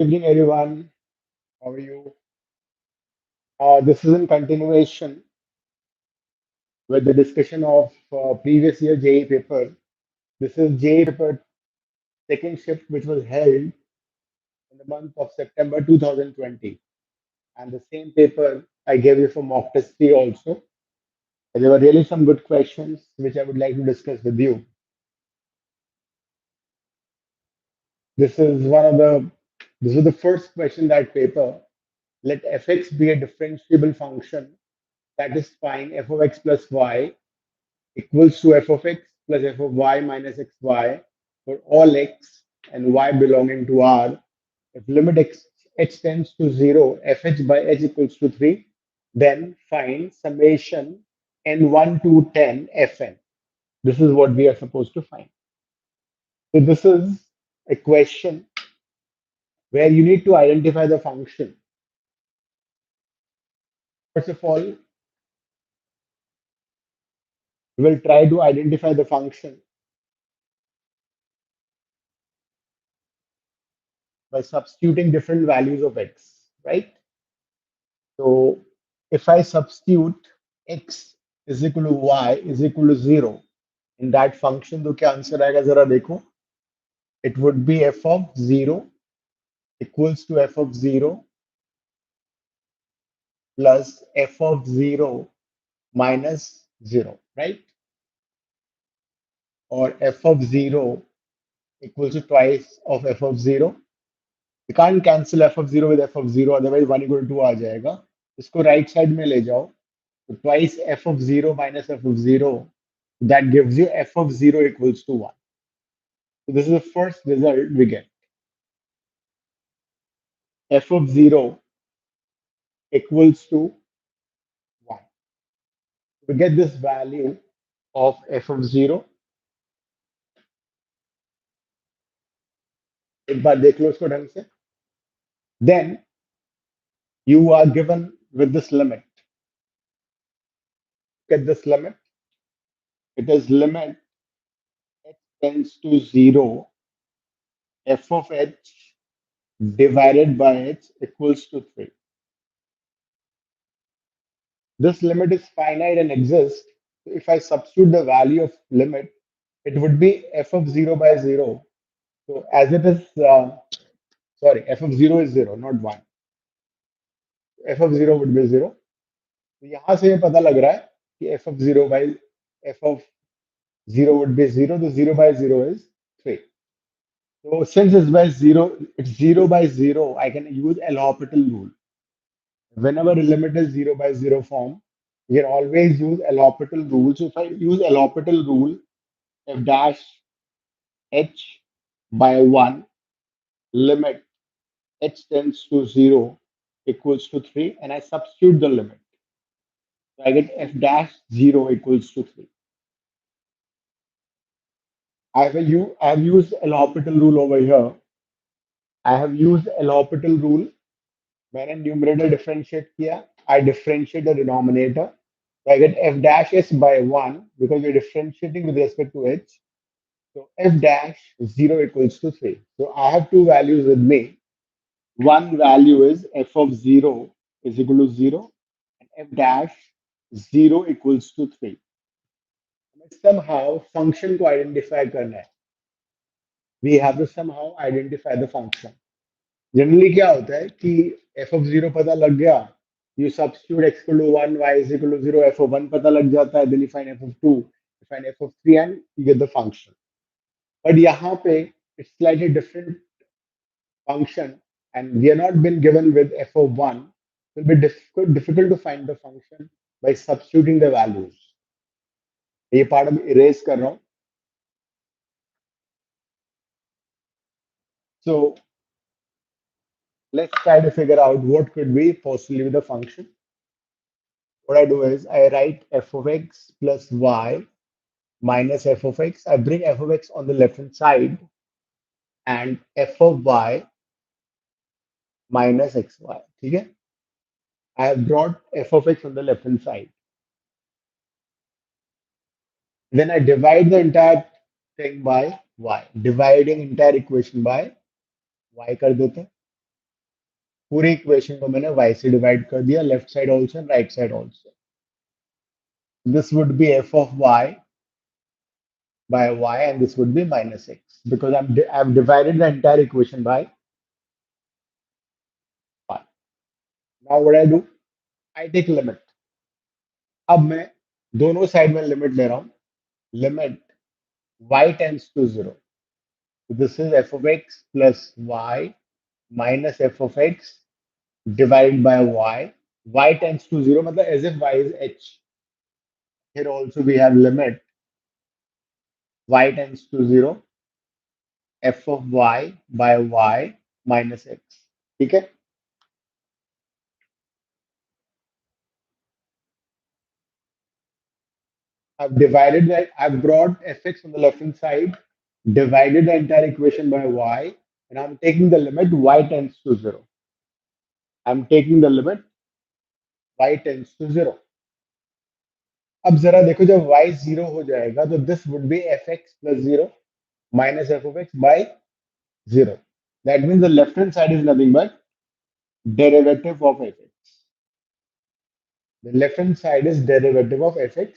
Evening, everyone. How are you? This is in continuation with the discussion of previous year JE paper. This is JE paper second shift, which was held in the month of September 2020. And the same paper I gave you for mock test 3 also. And there were really some good questions which I would like to discuss with you. This is one of the this is the first question that paper. Let fx be a differentiable function satisfying f of x plus y equals to f of x plus f of y minus xy for all x and y belonging to R. If limit h tends to 0, fh by h equals to 3, then find summation n1 to 10 fn. This is what we are supposed to find. So this is a question where you need to identify the function. First of all, we will try to identify the function by substituting different values of x, right? So if I substitute x is equal to y is equal to 0 in that function, तो क्या answer आएगा जरा देखो. It would be f of 0 equals to f of 0 plus f of 0 minus 0, right? Or f of 0 equals to twice of f of 0. You can't cancel f of 0 with f of 0, otherwise 1 equal to 2 आ जाएगा. इसको right side में ले जाओ. So twice f of 0 minus f of 0, that gives you f of 0 equals to 1. So this is the first result we get. F of 0 equals to 1. We get this value of f of 0. एक बार देख लो इसको ढंग से. Then you are given with this limit. Get this limit. It is limit h tends to 0, f of h divided by h equals to 3. This limit is finite and exists. If I substitute the value of limit, it would be f of 0 by 0. So as it is, sorry, f of 0 is 0, not 1. F of 0 would be 0. तो यहाँ से ये पता लग रहा है कि f of 0 by f of 0 would be 0. तो 0 by 0 is 3. So since it's 0 by 0, I can use L'Hopital rule. Whenever a limit is 0 by 0 form, you can always use L'Hopital rule. So if I use L'Hopital rule, f dash h by 1 limit h tends to 0 equals to 3, and I substitute the limit. So I get f dash 0 equals to 3. I have used L'Hopital rule over here. I have used L'Hopital rule. मैंने numerator differentiate किया. I differentiate the denominator. So I get f dash s by 1 because we're differentiating with respect to h. So f dash 0 equals to 3. So I have two values with me. One value is f of 0 is equal to 0 and f dash 0 equals to 3. Somehow function को identify करना है. We have to somehow identify the function. Generally क्या होता है कि f of 0 पता लग गया, you substitute x equal to 1, y is equal to 0, f of 1 पता लग जाता है, then you find f of 2, you find f of 3 and you get the function. But यहाँ पे it's slightly different function and we are not been given with f of 1. It will be difficult to find the function by substituting the values. ये part अब erase कर रहा हूँ. So let's try to figure out what could be possibly the function. What I do is I write f of x plus y minus f of x. I bring f of x on the left hand side and f of y minus xy. ठीक है? I have brought f of x on the left hand side. Then I divide the entire thing by y. Dividing entire equation by y कर देते हैं. पूरी equation को मैंने y से divide कर दिया, left side also and right side also. This would be f of y by y, and this would be minus x because I've divided the entire equation by y. Now what I do? I take limit. अब मैं दोनों side में limit ले रहा हूँ. Limit y tends to 0. So this is f of x plus y minus f of x divided by y. Y tends to 0, मतलब as if y is h. Here also we have limit y tends to 0, f of y by y minus x. ठीक है. I've brought fx on the left hand side, divided the entire equation by y, and I'm taking the limit y tends to 0. I'm taking the limit y tends to 0. अब जरा देखो जब y 0 हो जाएगा तो this would be fx plus 0 minus f of x by 0. That means the left hand side is nothing but derivative of fx. The left hand side is derivative of fx.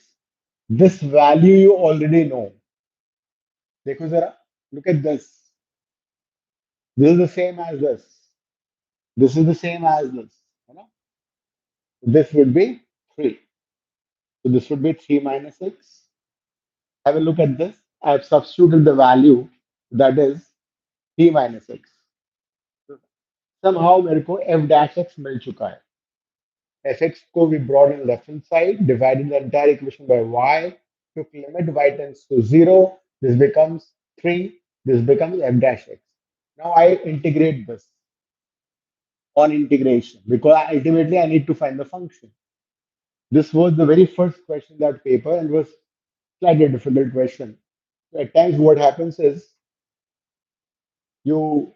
This value you already know. देखो जरा, look at this. This is the same as this. This is the same as this. है ना? This would be 3. So this would be 3 minus x. Have a look at this. I have substituted the value that is 3 minus x. Somehow मेरे को f dash x मिल चुका है. fx को we brought in left hand side, divided the entire equation by y, took limit y tends to 0. This becomes 3. This becomes f dash x. Now I integrate this on integration because ultimately I need to find the function. This was the very first question in that paper and was slightly difficult question. So at times, what happens is you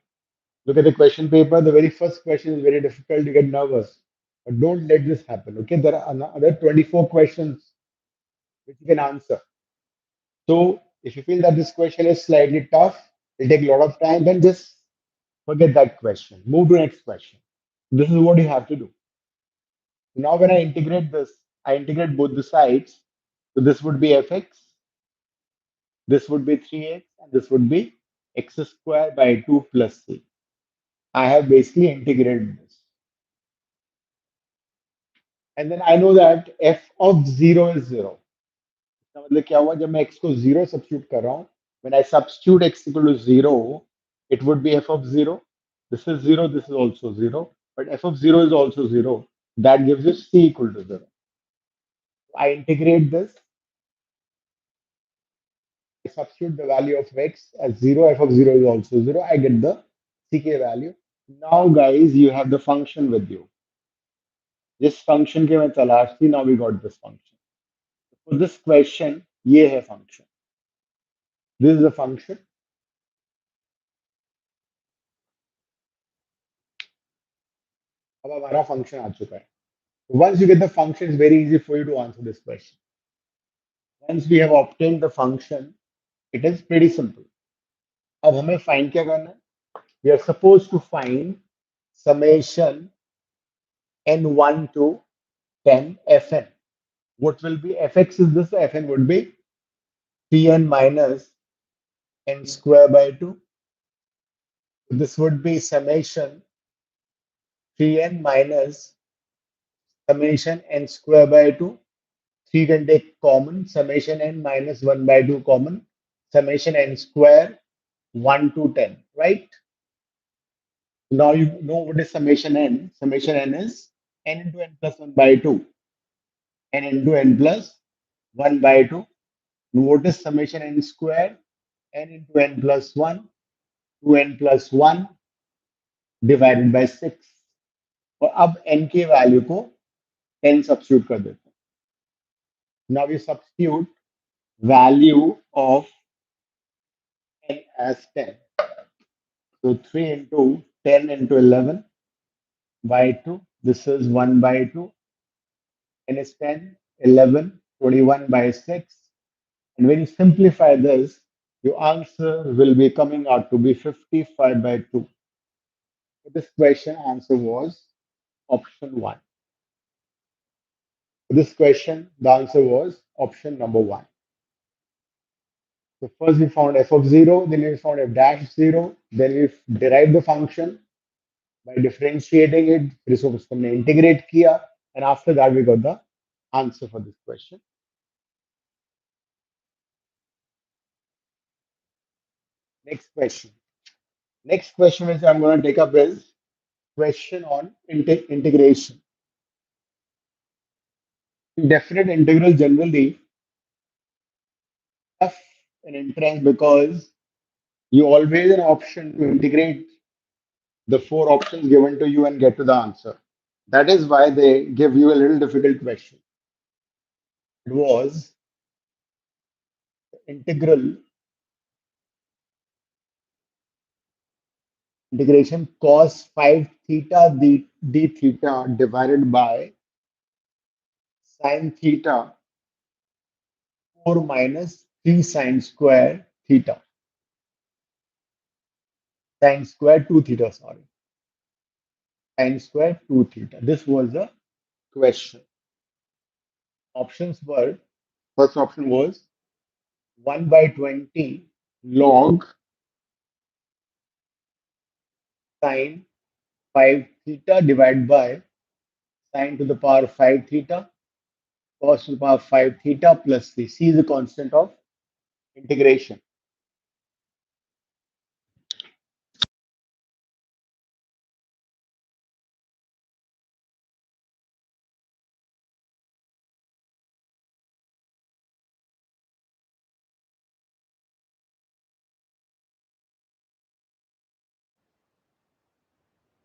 look at the question paper, the very first question is very difficult, you get nervous. But don't let this happen. Okay, there are another 24 questions which you can answer. So if you feel that this question is slightly tough, it'll take a lot of time, then just forget that question. Move to next question. This is what you have to do. Now when I integrate this, I integrate both the sides. So this would be fx, this would be 3x, and this would be x squared by 2 plus c. I have basically integrated this. And then I know that f of 0 is 0. इसका मतलब क्या हुआ जब मैं x को 0 substitute कर रहा हूँ, when I substitute x equal to 0, it would be f of 0. This is 0, this is also 0, but f of 0 is also 0. That gives you c equal to 0. I integrate this. I substitute the value of x as 0, f of 0 is also 0. I get the ck value. Now, guys, you have the function with you. This function के मैं तलाश थी, now we got this function. For this question, ये है function. This is the function. अब हमारा function आ चुका है. Once you get the function, it's very easy for you to answer this question. Once we have obtained the function, it is pretty simple. अब हमें find क्या करना है? We are supposed to find summation n1 to 10 fn. What will be fx is this, fn would be tn minus n square by 2. This would be summation 3n minus summation n square by 2. 3 can take common, summation n minus 1 by 2 common, summation n square 1 to 10, right? Now you know what is summation n. Summation n is n into n plus 1 by 2. N into n plus 1 by 2. What is summation n square? N into n plus 1, 2n plus 1 divided by 6. और अब n के value को 10 substitute कर देते हैं. Now we substitute value of n as 10. So 3 into 10 into 11 by 2. This is 1 by 2. N is 10, 11, 21 by 6. And when you simplify this, your answer will be coming out to be 55 by 2. For this question, answer was option one. For this question, the answer was option number one. So first we found f of 0, then we found f dash of 0, then we derived the function by differentiating it, फिर इसको हमने integrate किया, and after that we got the answer for this question. Next question. Next question which I'm going to take up is question on integration. Definite integral generally tough in entrance because you always an option to integrate the four options given to you and get to the answer. That is why they give you a little difficult question. It was integral integration cos 5 theta d theta divided by sin theta 4 minus 3 sin square theta. Sin square 2 theta, sorry. Sin square 2 theta. This was the question. Options were, first option was 1 by 20 log sine 5 theta divided by sine to the power 5 theta cos to the power 5 theta plus c. C is the constant of integration.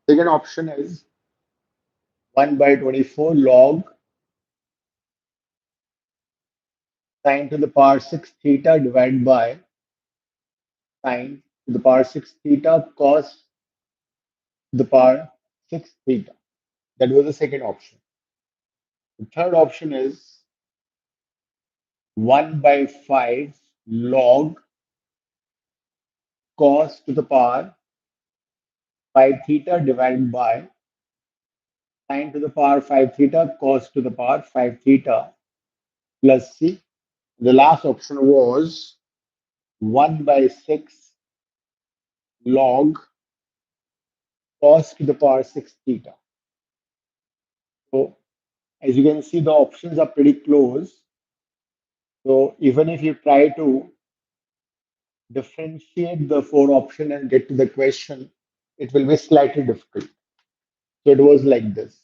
Second option is 1 by 24 log sine to the power 6 theta divided by sine to the power 6 theta cos to the power 6 theta. That was the second option. The third option is 1 by 5 log cos to the power 5 theta divided by sine to the power 5 theta cos to the power 5 theta plus c. The last option was 1 by 6 log cos to the power 6 theta. So as you can see, the options are pretty close. So even if you try to differentiate the four option and get to the question, it will be slightly difficult. So it was like this.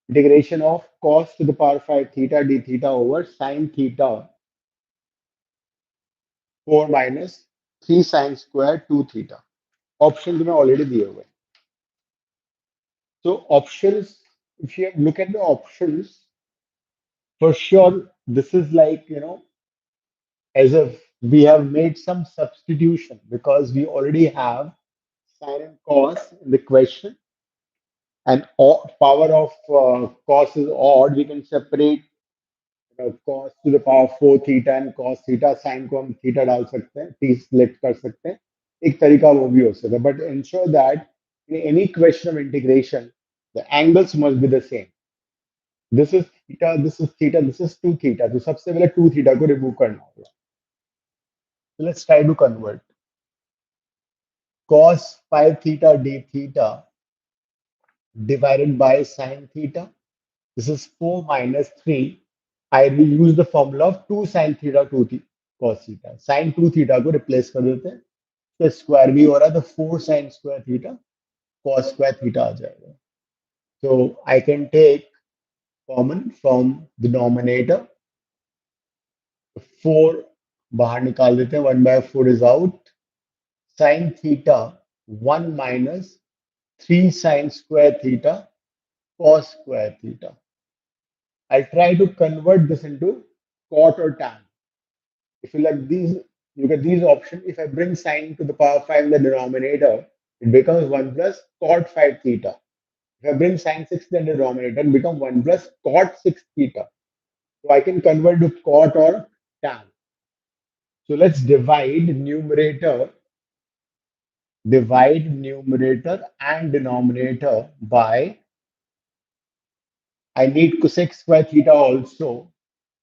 Integration of cos to the power 5 theta d theta over sine theta 4 minus 3 sine square 2 theta. Options में already दिए हुए. So options, if you look at the options, for sure, this is like, as if we have made some substitution because we already have sine and cos in the question, and power of cos is odd. We can separate cos to the power 4 theta and cos theta. Sin को हम theta डाल सकते हैं, t select कर सकते हैं. एक तरीका वो भी हो सकता है. But ensure that in any question of integration, the angles must be the same. This is theta, this is theta, this is 2 theta. तो सबसे पहले 2 theta को remove करना होगा. So let's try to convert. Cos 5 theta d theta divided by sin theta. This is 4 minus 3. I will use the formula of 2 sin theta 2 cos theta. Sin 2 theta को replace कर देते हैं. तो square भी हो रहा है तो 4 sin square theta cos square theta आ जाएगा. So I can take common from the denominator. 4 बाहर निकाल देते हैं. 1 by 4 is out. Sin theta 1 minus 3 sin square theta cos square theta. I'll try to convert this into cot or tan. If you like these, you get these options. If I bring sine to the power 5 in the denominator, it becomes 1 plus cot 5 theta. If I bring sine 6 in the denominator, it becomes 1 plus cot 6 theta. So I can convert to cot or tan. So let's divide numerator divide numerator and denominator by, I need cosec square theta also.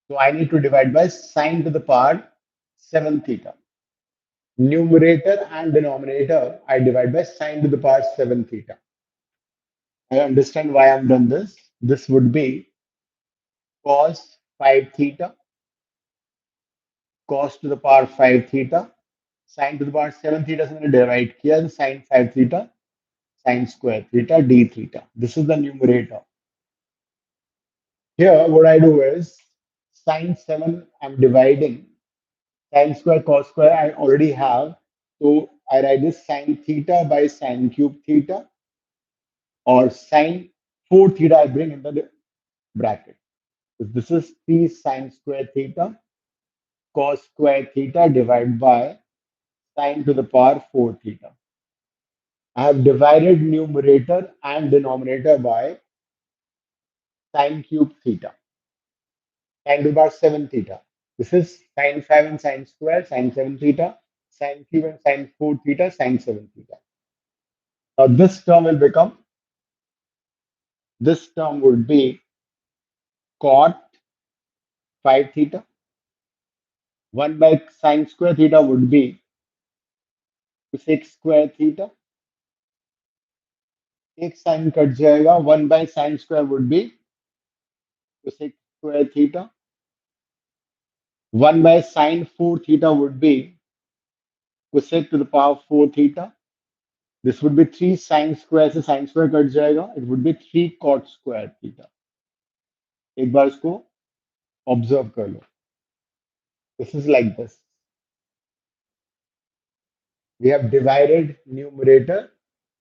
So I need to divide by sine to the power 7 theta. Numerator and denominator, I divide by sine to the power 7 theta. I understand why I've done this. This would be cos 5 theta, cos to the power 5 theta, sine to the power 7 theta से मैंने divide किया, sine 5 theta, sine square theta, d theta. This is the numerator. Here, what I do is sine 7, I'm dividing. Sine square, cos square, I already have. So I write this sine theta by sine cube theta, or sine 4 theta, I bring in the bracket. So this is 3 sine square theta, cos square theta divided by sine to the power 4 theta. I have divided numerator and denominator by sine cube theta, sine to the power 7 theta. This is sine 5 and sine square, sine 7 theta, sine cube and sine 4 theta, sine 7 theta. Now this term would be cot 5 theta. 1 by sine square theta would be cosec square theta. एक sign cut जाएगा, 1 by sine square would be cosec square theta. 1 by sine 4 theta would be cosec to the power 4 theta. This would be 3 sine square से sine square cut जाएगा. It would be 3 cot square theta. एक बार इसको observe कर लो. This is like this. We have divided numerator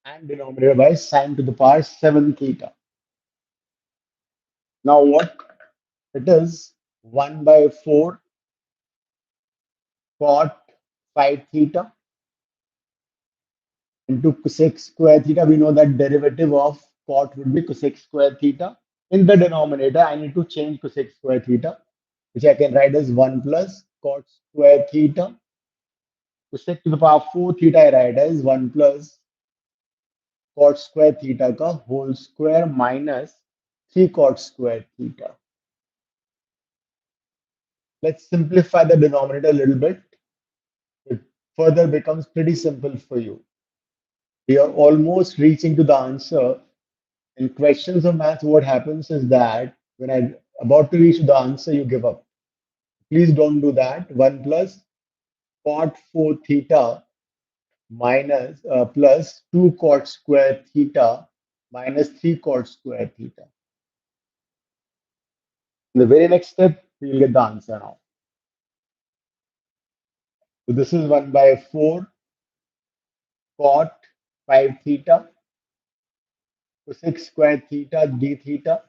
and denominator by sine to the power 7 theta. Now what it is, 1 by 4 cot 5 theta into cosec square theta. We know that derivative of cot would be cosec square theta. In the denominator, I need to change cosec square theta, which I can write as 1 plus cot square theta. Cosec to the power 4 theta I write as 1 plus cot square theta का whole square minus 3 cot square theta. Let's simplify the denominator a little bit. It further becomes pretty simple for you. We are almost reaching to the answer. In questions of math, what happens is that when I about to reach the answer, you give up. Please don't do that. 1 plus cot 4 theta minus plus 2 cot square theta minus 3 cot square theta. In the very next step, you'll get the answer now. So this is 1 by 4 cot 5 theta cosec square theta d theta.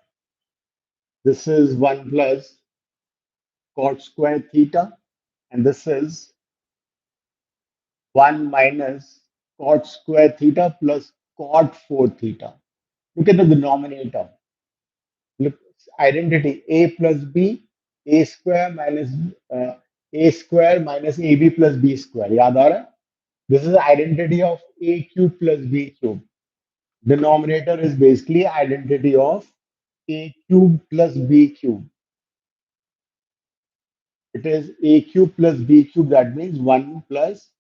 This is 1 plus cot square theta, and this is 1 minus cot square theta plus cot 4 theta. Look at the denominator. Look, identity a plus b, a square minus ab plus b square. याद आ रहा है? This is the identity of a cube plus b cube. Denominator is basically identity of a cube plus b cube. It is a cube plus b cube. That means 1 plus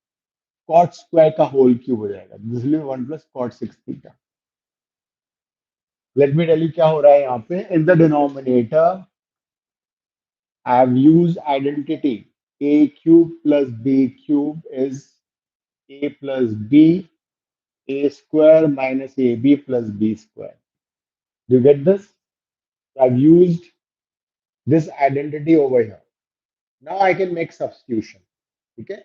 cot square का whole cube हो जाएगा. This will be 1 plus cot 6 theta. Let me tell you क्या हो रहा है यहाँ पे. In the denominator, I have used identity. A cube plus b cube is a plus b, a square minus ab plus b square. Do you get this? I've used this identity over here. Now I can make substitution. Okay.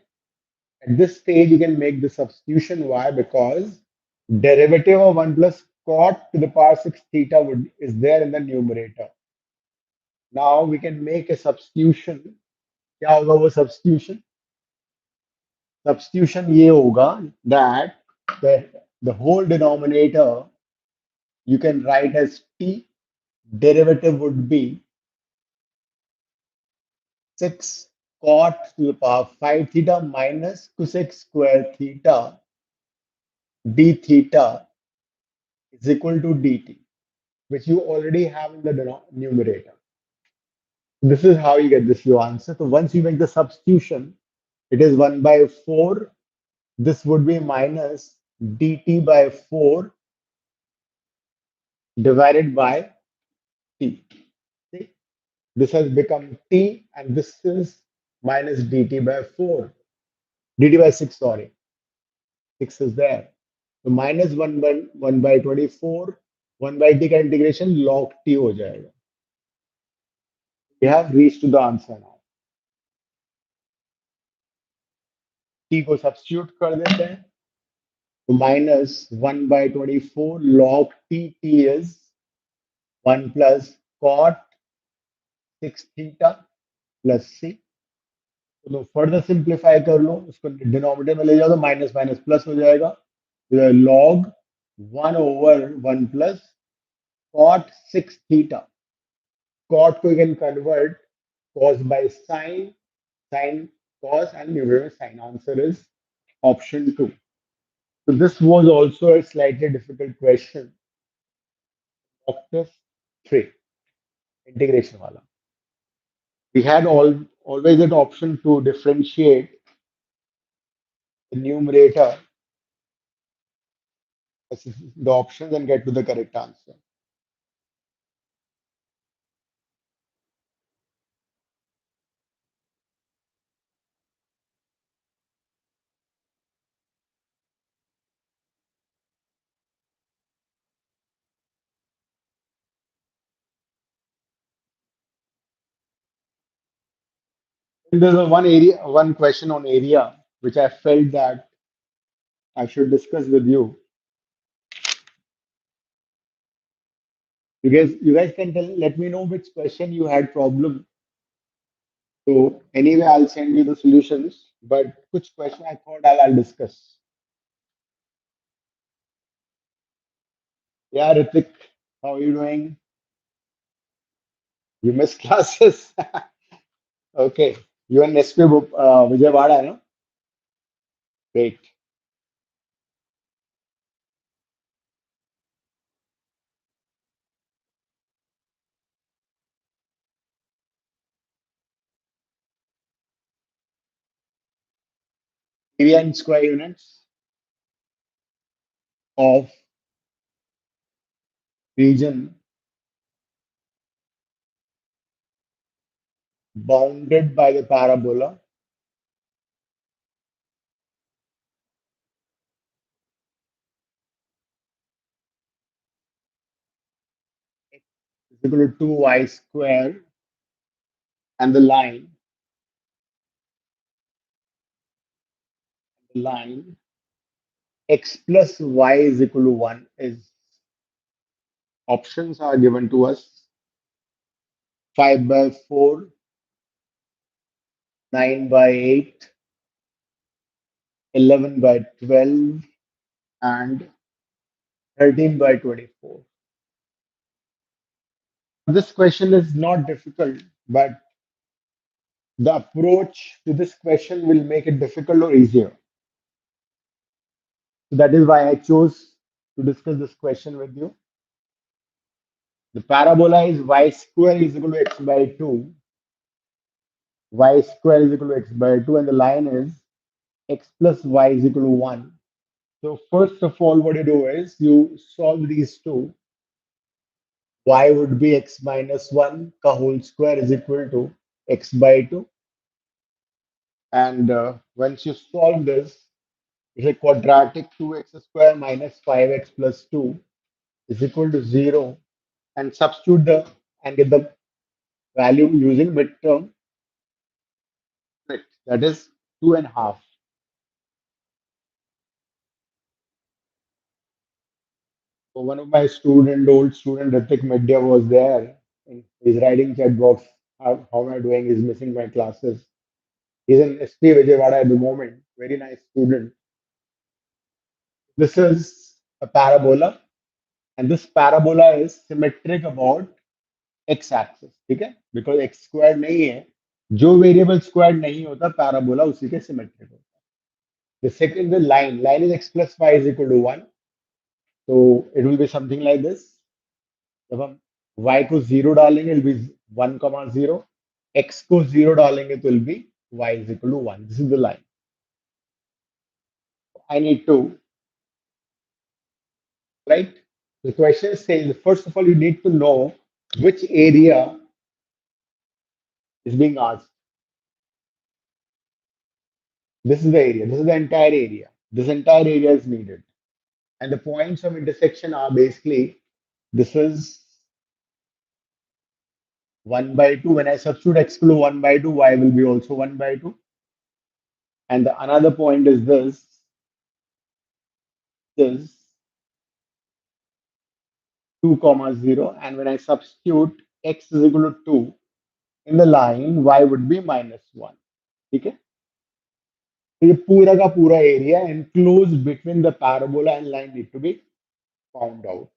At this stage, you can make the substitution. Why? Because derivative of 1 plus cot to the power 6 theta is there in the numerator. Now we can make a substitution. क्या होगा वो substitution? Substitution ये होगा that the whole denominator you can write as t. Derivative would be 6 cot to the power 5 theta minus cosec square theta d theta is equal to dt, which you already have in the numerator. This is how you get this your answer. So once you make the substitution, it is 1 by 4. This would be minus dt by 4 divided by t. See, this has become t, and this is minus dt by 4. dt by 6, sorry. 6 is there. So minus 1 by 24, 1 by t का integration log t हो जाएगा. We have reached to the answer now. t को substitute कर देते हैं. So minus 1 by 24 log t, t is 1 plus cot 6 theta plus c. तो further simplify कर लो, उसको डिनोमिनेटर में ले जाओ तो माइनस माइनस प्लस हो जाएगा. Log 1/1 plus cot 6 theta. Cot को you can convert cos by sin cos, and numerator sin. Answer is option 2. So this was also a slightly difficult question. Octave 3 integration wala. We had always an option to differentiate the numerator, the options, and get to the correct answer. And there's one question on area, which I felt that I should discuss with you. You guys can let me know which question you had problem. So anyway, I'll send you the solutions. But which question I thought I'll discuss. Yeah, Ritik, how are you doing? You missed classes. Okay. You are Nestle Vijayawada, no? Great. Area in square units of region bounded by the parabola is equal to 2y square, and the line x plus y is equal to 1 is, options are given to us: 5 by 4, 9 by 8, 11 by 12, and 13 by 24. This question is not difficult, but the approach to this question will make it difficult or easier. So that is why I chose to discuss this question with you. The parabola is y square is equal to x by 2. Y square is equal to x by 2, and the line is x plus y is equal to 1. So first of all, what you do is you solve these two. Y would be x minus 1 ka whole square is equal to x by 2. And once you solve this, it's a quadratic 2x square minus 5x plus 2 is equal to 0. And substitute and get the value using midterm split. That is 2.5. So one of my old student Ritik Midya was there. And he's writing chat box. How am I doing? He's missing my classes. He's in SP Vijayawada at the moment. Very nice student. This is a parabola, and this parabola is symmetric about x axis. ठीक है? Because x squared नहीं है, जो variable square नहीं होता parabola उसी के symmetric होता है. The second, the line. Line is x plus y is equal to 1. So it will be something like this. जब हम y को 0 डालेंगे, it will be 1 comma 0. X को 0 डालेंगे तो it will be y is equal to 1. This is the line. I need to, right? The question says, first of all, you need to know which area is being asked. This is the area. This is the entire area. This entire area is needed. And the points of intersection are basically, this is 1 by 2. When I substitute x equal to 1 by 2, y will be also 1 by 2. And the another point is this 2 comma 0. And when I substitute x is equal to 2 in the line, y would be minus 1. Okay? So ये पूरा का पूरा area enclosed between the parabola and line need to be found out.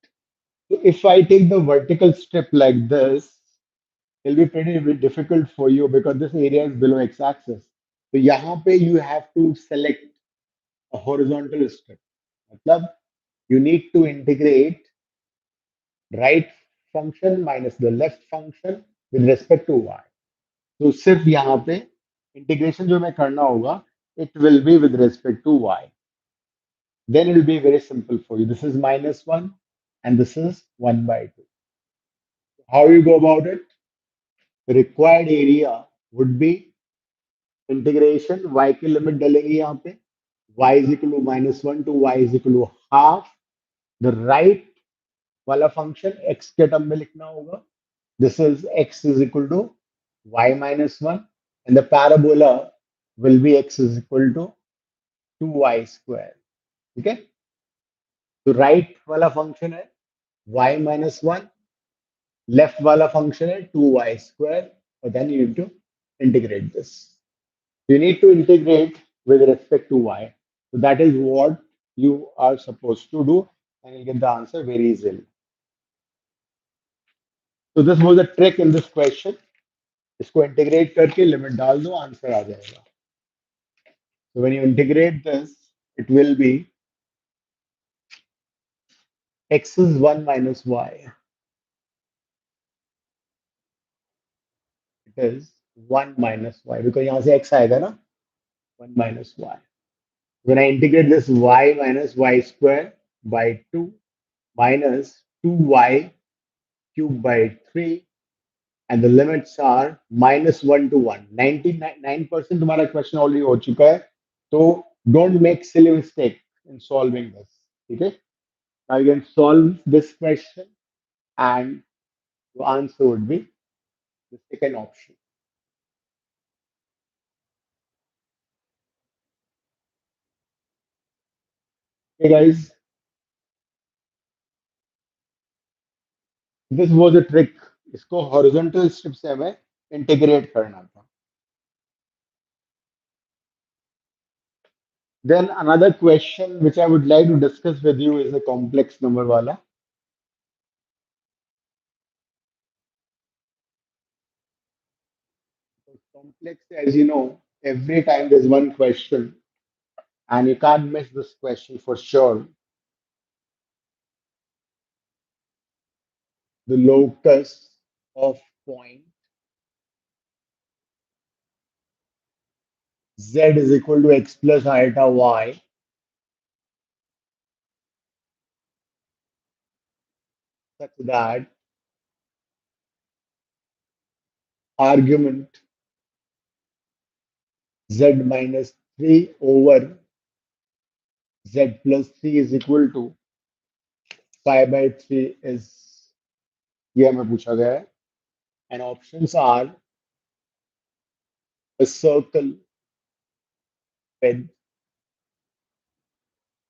So if I take the vertical strip like this, it'll be pretty difficult for you because this area is below x-axis. So यहाँ पे you have to select a horizontal strip. मतलब you need to integrate right function minus the left function with respect to y. तो सिर्फ यहाँ पे integration जो मैं करना होगा, it will be with respect to y. Then it will be very simple for you. This is minus 1 and this is 1 by 2. How you go about it? The required area would be integration y की limit डालेंगे यहाँ पे y is equal to minus 1 to y is equal to half the right वाला function x के term में लिखना होगा. This is x is equal to y minus 1 and the parabola will be x is equal to 2y square. ठीक है? तो right वाला function है y minus 1, लेफ्ट वाला फंक्शन है 2y square, और then you need to integrate this. You need to integrate with respect to y. So that is what you are supposed to do, and you'll get the answer very easily. So this was a trick in this question. इसको integrate करके limit डाल दो, answer आ जाएगा. So when you integrate this, it will be x is 1 minus y. It is 1 minus y because यहाँ से x आएगा ना, 1 minus y. When I integrate this y minus y square by 2 minus 2y cubed by 3, and the limits are minus 1 to 1. 99% तुम्हारा question already हो चुका है, तो don't make silly mistake in solving this. Okay? Now you can solve this question and the answer would be the second option. Okay guys, this was a trick. इसको horizontal strip से हमें integrate करना था. Then another question which I would like to discuss with you is the complex number wala. Complex, as you know, every time there's one question, and you can't miss this question for sure. The locus of point z is equal to x plus iota y such that argument z minus 3 over z plus 3 is equal to pi by 3 is, ये हमें पूछा गया है. And options are a circle with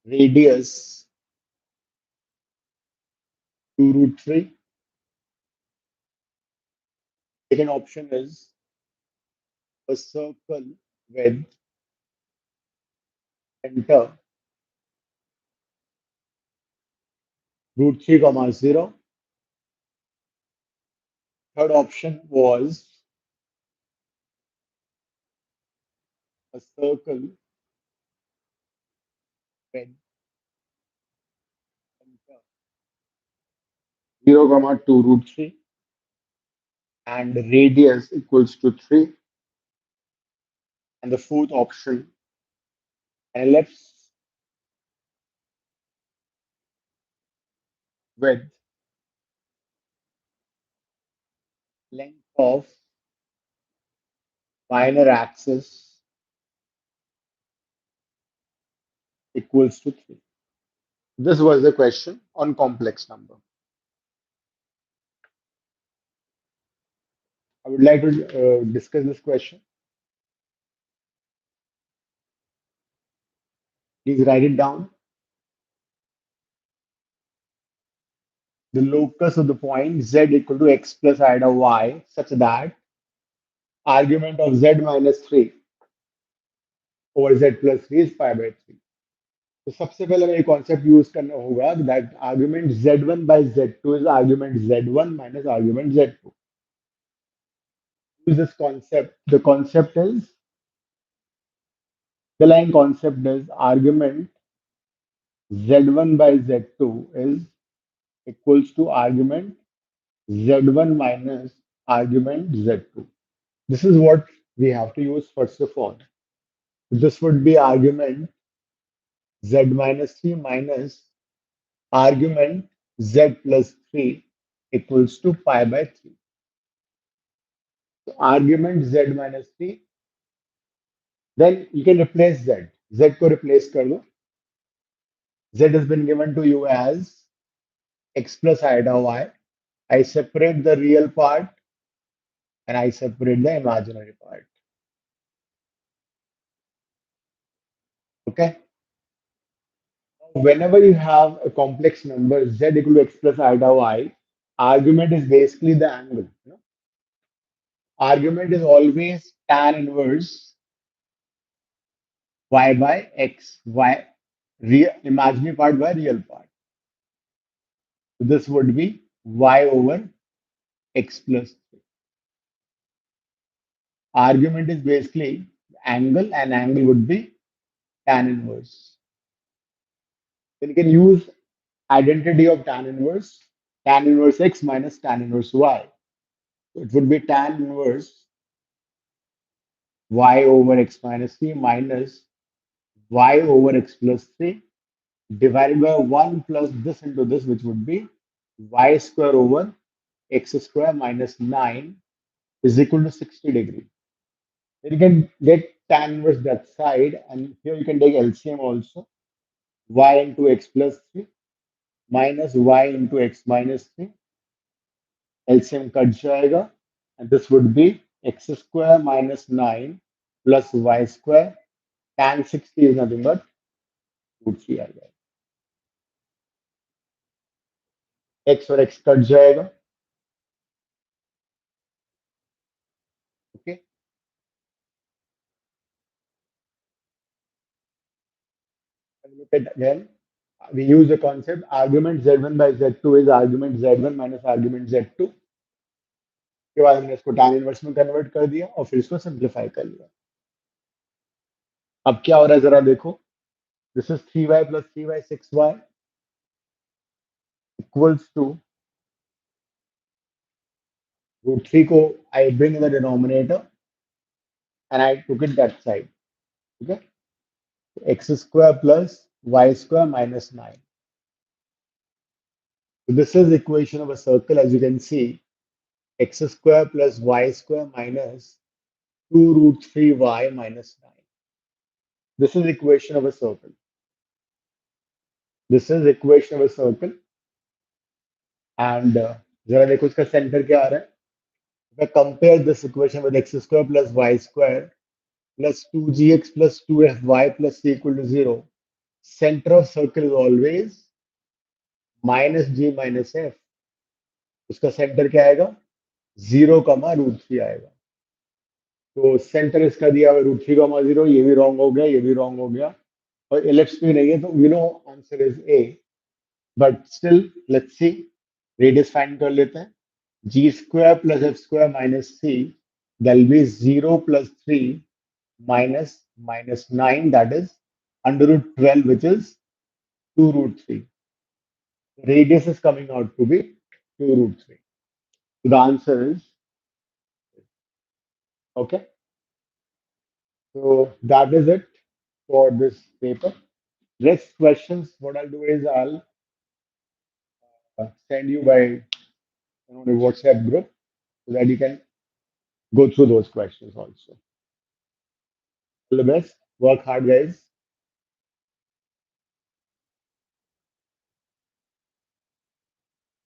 radius 2 root 3. Second option is a circle with center root 3 comma 0. Third option was a circle with 0 comma 2 root 3 and radius equals to 3, and the fourth option ellipse with length of minor axis equals to 3. This was the question on complex number. I would like to discuss this question. Please write it down. The locus of the point z equal to x plus I y such that argument of z minus 3 over z plus 3 is pi by 3. तो सबसे पहले हमें concept use करना होगा that argument z1 by z2 is argument z1 minus argument z2. Use this concept. The concept is the line concept is argument z1 by z2 is equals to argument z1 minus argument z2. This is what we have to use first of all. This would be argument z minus 3 minus argument z plus 3 equals to pi by 3. So argument z minus 3, then you can replace z. Z को replace कर दो. Z has been given to you as x plus iota y. I separate the real part and I separate the imaginary part. Okay. Whenever you have a complex number z equal to x plus iota y, argument is basically the angle. Argument is always tan inverse y by x, y real imaginary part by real part. So this would be y over x plus 3. Argument is basically angle, and angle would be tan inverse. Then you can use identity of tan inverse x minus tan inverse y. So it would be tan inverse y over x minus 3 minus y over x plus 3 divided by 1 plus this into this, which would be y square over x square minus 9 is equal to 60 degree. Then you can get tan inverse that side, and here you can take LCM also. Y into x plus 3 minus y into x minus 3. LCM cut जाएगा, and this would be x square minus 9 plus y square. Tan 60 is nothing but root 3 आ जाएगा. X और x cut जाएगा. Okay. Look at again. We use the concept argument z1 by z2 is argument z1 minus argument z2. के बाद हमने इसको tan inverse में convert कर दिया और फिर इसको सिंप्लीफाई कर लिया. अब क्या हो रहा है जरा देखो. This is 3y plus 3y 6y equals to root 3 को I bring in the denominator and I took it that side. Okay. X square plus y square minus 9. So this is the equation of a circle. As you can see, x square plus y square minus 2 root 3y minus 9. This is equation of a circle. This is equation of a circle. And जरा देखो इसका center क्या आ रहा है. If I compare this equation with x square plus y square plus 2gx plus 2fy plus c equal to 0, center of circle is always minus g minus f. उसका center क्या आएगा. 0, root 3 आएगा. तो centre इसका दिया हुआ root 3, 0. ये भी रॉन्ग हो गया, ये भी रॉन्ग हो गया, और एलिप्स भी नहीं है. तो we know answer is A, but still let's see. Radius find कर लेते हैं. G square plus F square minus C, that be 0 plus 3 minus 9, that is under root 12, which is 2 root 3. Radius is coming out to be 2 root 3. So the answer is okay. So that is it for this paper. Next questions, what I'll do is I'll send you by the WhatsApp group so that you can go through those questions also. All the best. Work hard, guys.